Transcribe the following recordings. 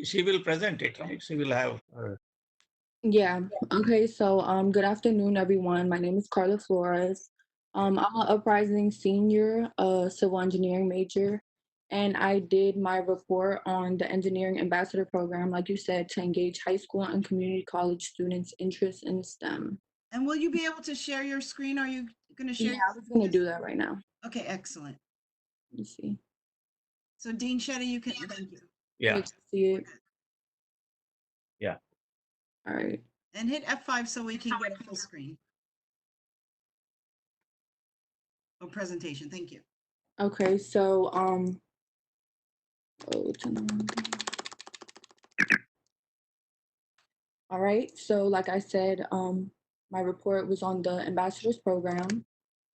she will present it, right? She will have. Yeah. Okay. So, good afternoon, everyone. My name is Carla Flores. I'm an uprising senior, civil engineering major, and I did my report on the engineering ambassador program, like you said, to engage high school and community college students' interest in STEM. And will you be able to share your screen? Are you going to share Yeah, your I was gonna screen? do that right now. Okay, excellent. Let me see. So Dean Shetty, you can, thank you. You Yeah, can see it. yeah. All right. And hit F5 so we can get a full screen. Oh, presentation, thank you. Okay. So, oh, turn on. All right. So, like I said, my report was on the ambassadors program.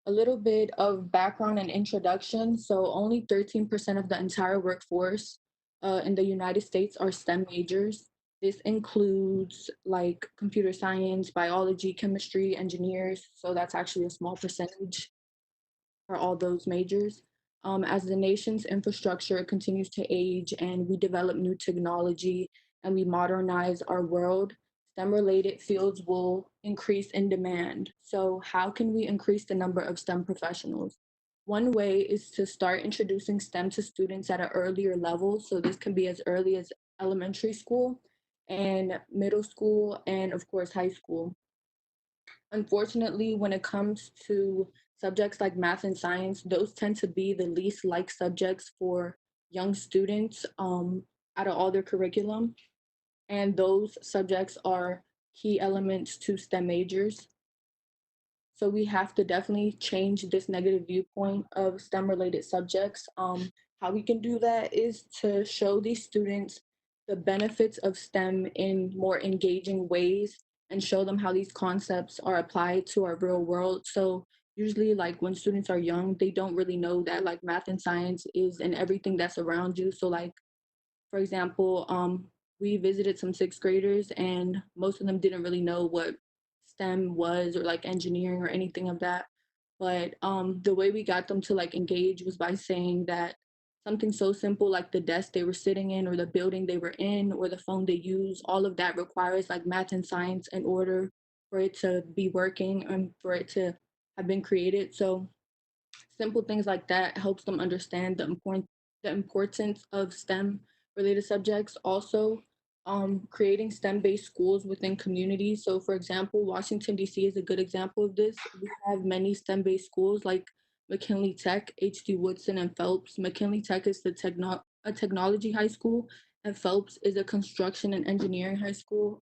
A little bit of background and introduction. So, only 13% of the entire workforce in the United States are STEM majors. This includes like computer science, biology, chemistry, engineers. So, that's actually a small percentage for all those majors. As the nation's infrastructure continues to age and we develop new technology and we modernize our world, STEM related fields will increase in demand. So, how can we increase the number of STEM professionals? One way is to start introducing STEM to students at an earlier level. So, this can be as early as elementary school and middle school, and of course, high school. Unfortunately, when it comes to subjects like math and science, those tend to be the least liked subjects for young students out of all their curriculum. And those subjects are key elements to STEM majors. So we have to definitely change this negative viewpoint of STEM related subjects. How we can do that is to show these students the benefits of STEM in more engaging ways and show them how these concepts are applied to our real world. So usually like when students are young, they don't really know that like math and science is in everything that's around you. So like for example, we visited some sixth graders and most of them didn't really know what STEM was or like engineering or anything of that. But the way we got them to like engage was by saying that something so simple like the desk they were sitting in or the building they were in or the phone they use, all of that requires like math and science in order for it to be working and for it to have been created. So simple things like that helps them understand the importance of STEM related subjects. Also, creating STEM based schools within communities. So, for example, Washington D.C. is a good example of this. We have many STEM based schools like McKinley Tech, H.D. Woodson, and Phelps. McKinley Tech is a technology high school, and Phelps is a construction and engineering high school.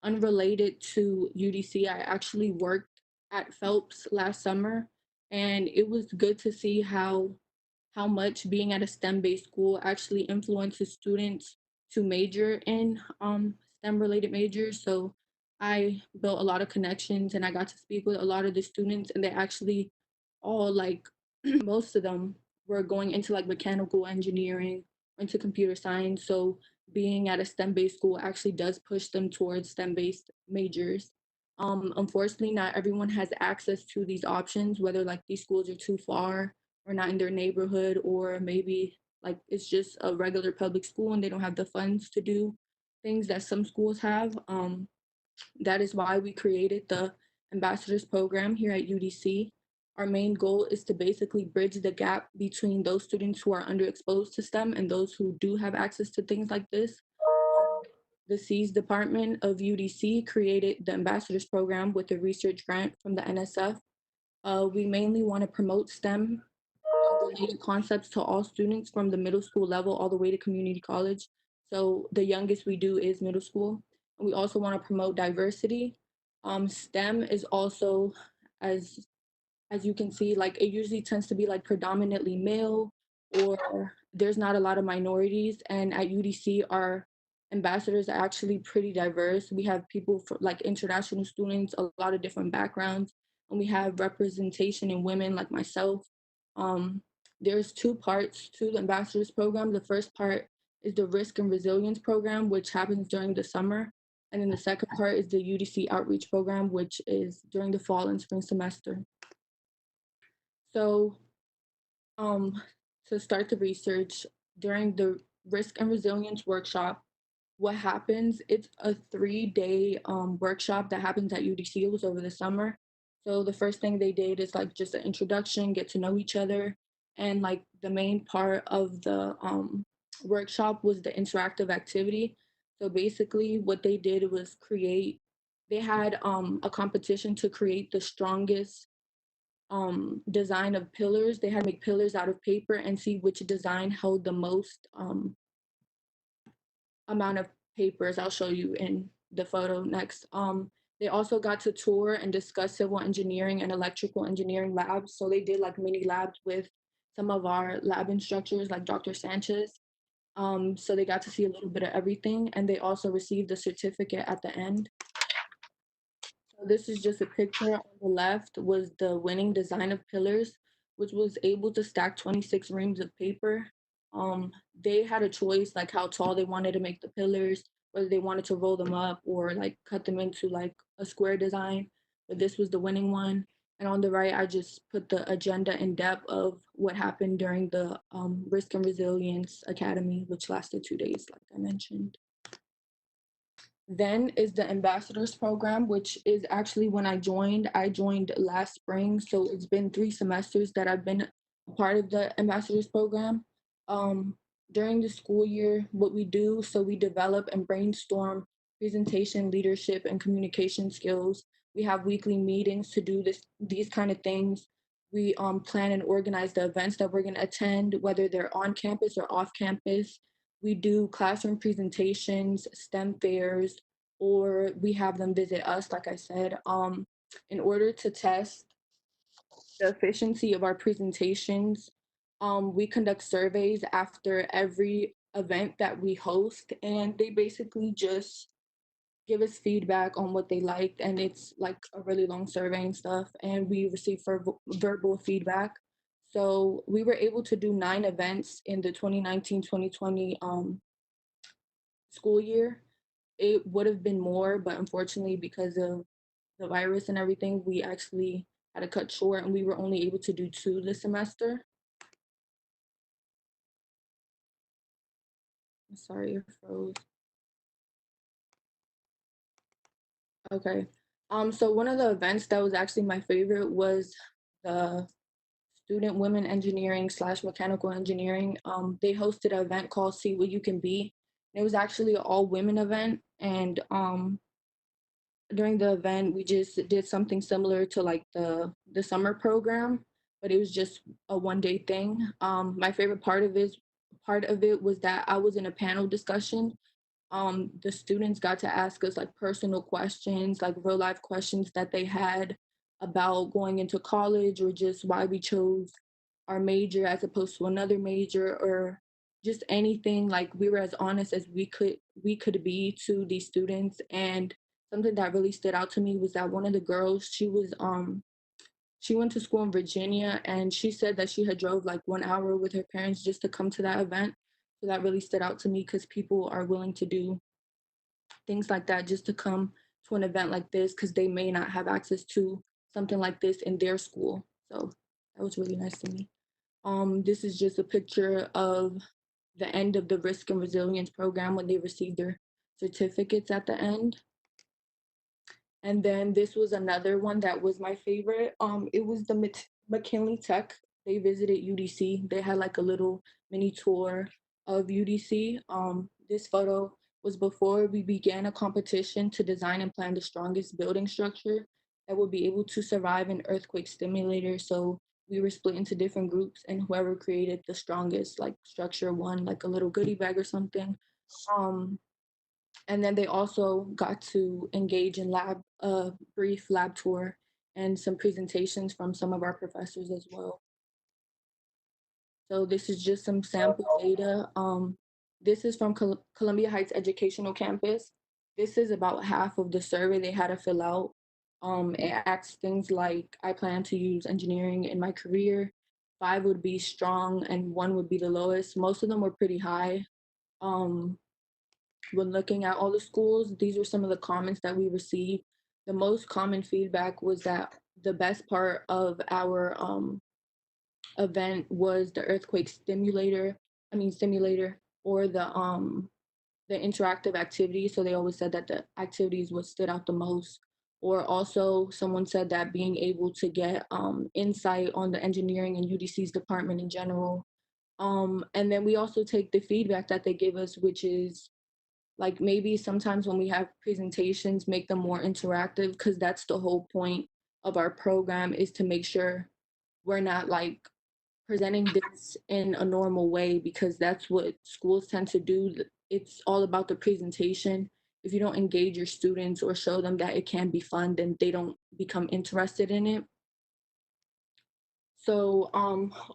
Unrelated to UDC, I actually worked at Phelps last summer, and it was good to see how much being at a STEM based school actually influences students to major in STEM related majors. So I built a lot of connections and I got to speak with a lot of the students, and they actually all like most of them were going into like mechanical engineering, into computer science. So being at a STEM based school actually does push them towards STEM based majors. Unfortunately, not everyone has access to these options, whether like these schools are too far or not in their neighborhood, or maybe like it's just a regular public school and they don't have the funds to do things that some schools have. That is why we created the ambassadors program here at UDC. Our main goal is to basically bridge the gap between those students who are underexposed to STEM and those who do have access to things like this. The C's department of UDC created the ambassadors program with a research grant from the NSF. We mainly want to promote STEM related concepts to all students from the middle school level all the way to community college. So the youngest we do is middle school. We also want to promote diversity. STEM is also, as as you can see, like it usually tends to be like predominantly male, or there's not a lot of minorities. And at UDC, our ambassadors are actually pretty diverse. We have people for like international students, a lot of different backgrounds, and we have representation in women like myself. Um, there's two parts to the ambassadors program. The first part is the risk and resilience program, which happens during the summer. And then the second part is the UDC outreach program, which is during the fall and spring semester. So, um, to start the research during the risk and resilience workshop, what happens, it's a 3-day workshop that happens at UDC. It was over the summer. So the first thing they did is like just an introduction, get to know each other. And like the main part of the workshop was the interactive activity. So basically what they did was they had a competition to create the strongest design of pillars. They had to make pillars out of paper and see which design held the most amount of papers. I'll show you in the photo next. They also got to tour and discuss civil engineering and electrical engineering labs. So they did like mini labs with some of our lab instructors, like Dr. Sanchez. So they got to see a little bit of everything, and they also received a certificate at the end. So this is just a picture. On the left was the winning design of pillars, which was able to stack 26 reams of paper. They had a choice like how tall they wanted to make the pillars, whether they wanted to roll them up or like cut them into like a square design. But this was the winning one. And on the right, I just put the agenda in depth of what happened during the Risk and Resilience Academy, which lasted 2 days, like I mentioned. Then is the ambassadors program, which is actually when I joined. I joined last spring, so it's been 3 semesters that I've been a part of the ambassadors program. Um, During the school year, what we do, so we develop and brainstorm presentation, leadership, and communication skills. We have weekly meetings to do these kind of things. We plan and organize the events that we're going to attend, whether they're on campus or off campus. We do classroom presentations, STEM fairs, or we have them visit us, like I said. In order to test the efficiency of our presentations, we conduct surveys after every event that we host, and they basically just give us feedback on what they liked, and it's like a really long survey and stuff, and we receive verbal feedback. So we were able to do 9 events in the 2019-2020 school year. It would have been more, but unfortunately, because of the virus and everything, we actually had to cut short and we were only able to do 2 this semester. I'm sorry, it froze. Okay. So one of the events that was actually my favorite was the student women engineering slash mechanical engineering. They hosted an event called See What You Can Be. It was actually an all women event, and during the event we just did something similar to like the summer program, but it was just a 1-day thing. My favorite part of it was that I was in a panel discussion. The students got to ask us like personal questions, like real life questions that they had about going into college, or just why we chose our major as opposed to another major, or just anything. Like we were as honest as we could be to these students. And something that really stood out to me was that one of the girls, she went to school in Virginia, and she said that she had drove like 1 hour with her parents just to come to that event. So that really stood out to me, because people are willing to do things like that just to come to an event like this, because they may not have access to something like this in their school. So that was really nice to me. This is just a picture of the end of the risk and resilience program when they received their certificates at the end. And then this was another one that was my favorite. It was the McKinley Tech. They visited UDC. They had like a little mini tour of UDC. This photo was before we began a competition to design and plan the strongest building structure that would be able to survive an earthquake stimulator. So we were split into different groups, and whoever created the strongest like structure won like a little goodie bag or something. Um, and then they also got to engage in a brief lab tour and some presentations from some of our professors as well. So this is just some sample data. This is from Columbia Heights Educational Campus. This is about half of the survey they had to fill out. It asks things like, I plan to use engineering in my career. 5 would be strong and 1 would be the lowest. Most of them were pretty high. Um, when looking at all the schools, these were some of the comments that we received. The most common feedback was that the best part of our event was the earthquake simulator. or the interactive activities. So they always said that the activities what stood out the most. Or also someone said that being able to get insight on the engineering and UDC's department in general. And then we also take the feedback that they give us, which is like maybe sometimes when we have presentations, make them more interactive, because that's the whole point of our program, is to make sure we're not like presenting this in a normal way, because that's what schools tend to do. It's all about the presentation. If you don't engage your students or show them that it can be fun, then they don't become interested in it. So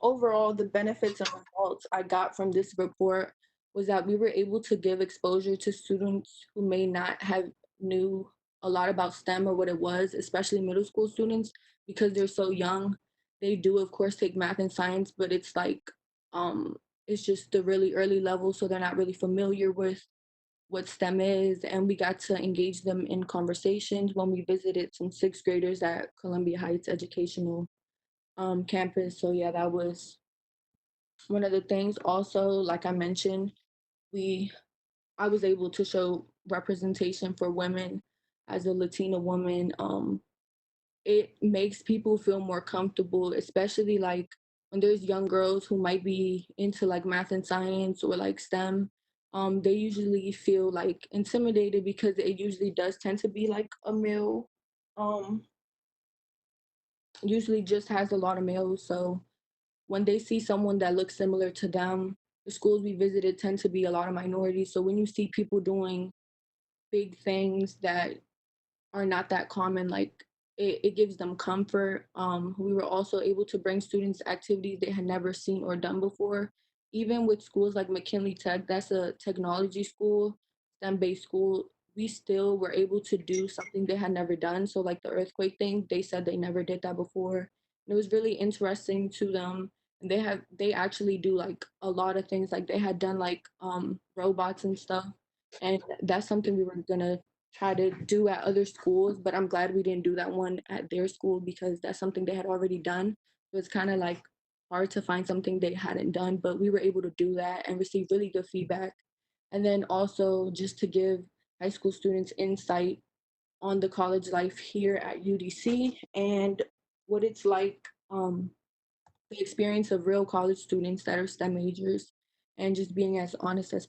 overall, the benefits and results I got from this report was that we were able to give exposure to students who may not have knew a lot about STEM or what it was, especially middle school students, because they're so young. They do, of course, take math and science, but it's like um, it's just the really early level, so they're not really familiar with what STEM is. And we got to engage them in conversations when we visited some sixth graders at Columbia Heights Educational campus. So yeah, that was one of the things. Also, like I mentioned, we I was able to show representation for women as a Latina woman. It makes people feel more comfortable, especially like when there's young girls who might be into like math and science or like STEM. They usually feel like intimidated because it usually does tend to be like a male. Um, Usually just has a lot of males. So when they see someone that looks similar to them, the schools we visited tend to be a lot of minorities. So when you see people doing big things that are not that common, like it gives them comfort. We were also able to bring students activities they had never seen or done before. Even with schools like McKinley Tech, that's a technology school, STEM-based school, we still were able to do something they had never done. So like the earthquake thing, they said they never did that before. And it was really interesting to them. And they actually do like a lot of things. Like they had done like robots and stuff. And that's something we were gonna try to do at other schools, but I'm glad we didn't do that one at their school because that's something they had already done. So it's kind of like hard to find something they hadn't done, but we were able to do that and receive really good feedback. And then also just to give high school students insight on the college life here at UDC and what it's like, the experience of real college students that are STEM majors, and just being as honest as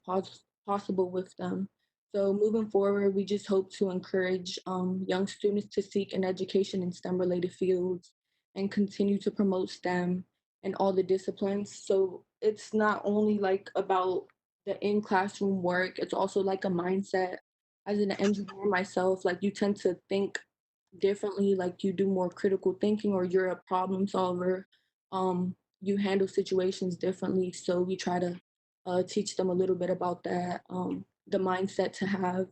possible with them. So moving forward, we just hope to encourage young students to seek an education in STEM related fields and continue to promote STEM and all the disciplines. So it's not only like about the in classroom work, it's also like a mindset. As an engineer myself, like you tend to think differently, like you do more critical thinking or you're a problem solver. You handle situations differently. So we try to teach them a little bit about that, the mindset to have.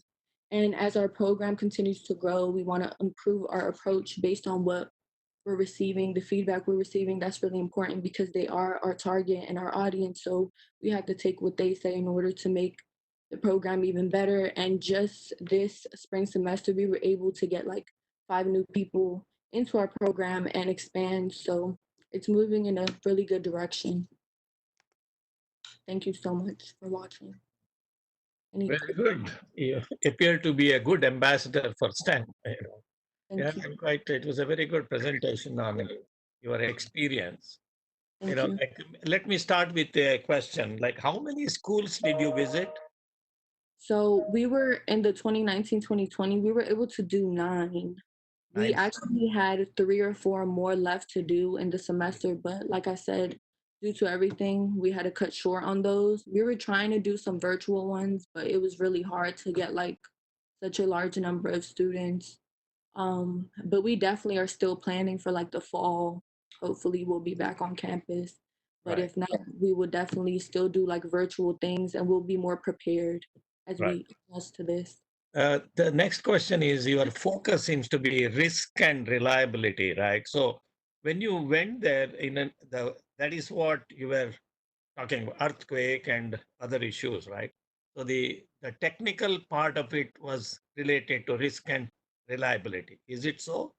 And as our program continues to grow, we want to improve our approach based on what we're receiving, the feedback we're receiving. That's really important because they are our target and our audience. So we have to take what they say in order to make the program even better. And just this spring semester, we were able to get like 5 new people into our program and expand. So it's moving in a really good direction. Thank you so much for watching. Any Very good. You appear to be a good ambassador for STEM. Yeah, Thank you. I'm quite. It was a very good presentation on your experience. Thank you. Like, let me start with a question. Like, how many schools did you visit? So we were in the 2019-2020, we were able to do 9. We 9 actually had 3 or 4 more left to do in the semester, but like I said, due to everything, we had to cut short on those. We were trying to do some virtual ones, but it was really hard to get like such a large number of students. But we definitely are still planning for like the fall. Hopefully, we'll be back on campus. But Right, if not, we will definitely still do like virtual things and we'll be more prepared as right. we adjust to this. The next question is your focus seems to be risk and reliability, right? So when you went there, that is what you were talking about, earthquake and other issues, right? So the technical part of it was related to risk and reliability. Is it so?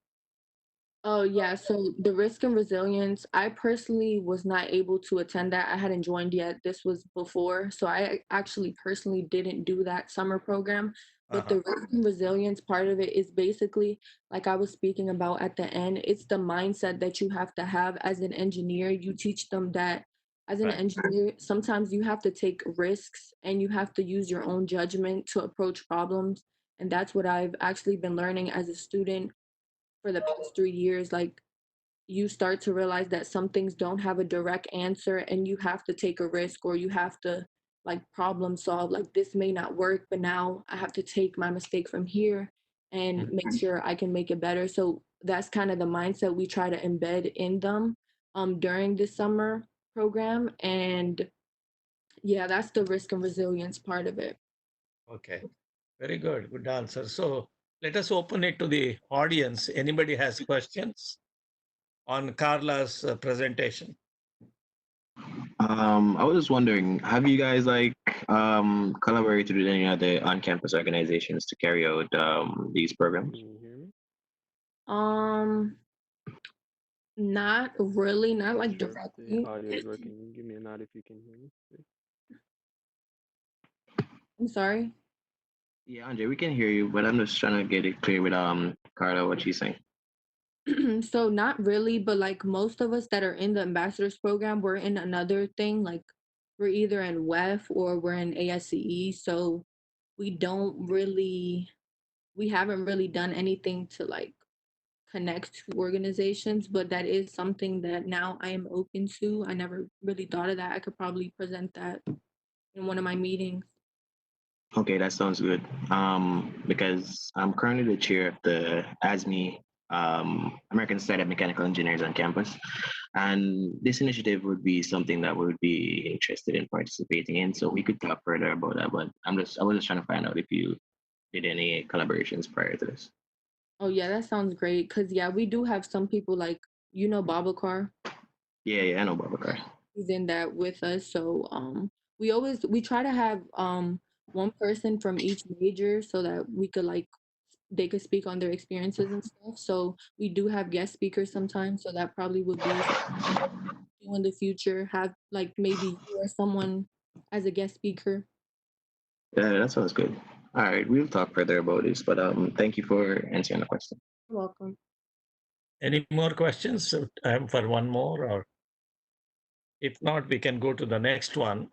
Oh, yeah. So the risk and resilience, I personally was not able to attend that. I hadn't joined yet. This was before. So I actually personally didn't do that summer program. But the risk and resilience part of it is basically, like I was speaking about at the end, it's the mindset that you have to have as an engineer. You teach them that as an Right. engineer, sometimes you have to take risks and you have to use your own judgment to approach problems. And that's what I've actually been learning as a student for the past 3 years. Like, you start to realize that some things don't have a direct answer and you have to take a risk, or you have to like problem solve. Like, this may not work, but now I have to take my mistake from here and make sure I can make it better. So that's kind of the mindset we try to embed in them during this summer program. And yeah, that's the risk and resilience part of it. Okay. Very good. Good answer. So let us open it to the audience. Anybody has questions on Carla's presentation? I was just wondering, have you guys collaborated with any other on-campus organizations to carry out these programs? Can you hear me? um Not really, not like Sure. The directly. audio is working. Give me a nod if you can hear me, please. I'm sorry. Yeah, Andre, we can hear you, but I'm just trying to get it clear with Carla what she's saying. So not really, but like most of us that are in the ambassadors program, we're in another thing. Like, we're either in WEF or we're in ASCE. So we don't really, we haven't really done anything to like connect to organizations, but that is something that now I am open to. I never really thought of that. I could probably present that in one of my meetings. Okay, that sounds good. Because I'm currently the chair of the ASME, American Society of Mechanical Engineers on campus, and this initiative would be something that we would be interested in participating in. So we could talk further about that. But I was just trying to find out if you did any collaborations prior to this. Oh yeah, that sounds great. Cause yeah, we do have some people like, Babacar. Yeah, I know Babacar. He's in that with us. So we try to have one person from each major so that we could like they could speak on their experiences and stuff. So we do have guest speakers sometimes. So that probably would be do in the future. Have like maybe you or someone as a guest speaker. Yeah, that sounds good. All right, we'll talk further about this, but thank you for answering the question. You're welcome. Any more questions? Time for one more, or if not, we can go to the next one.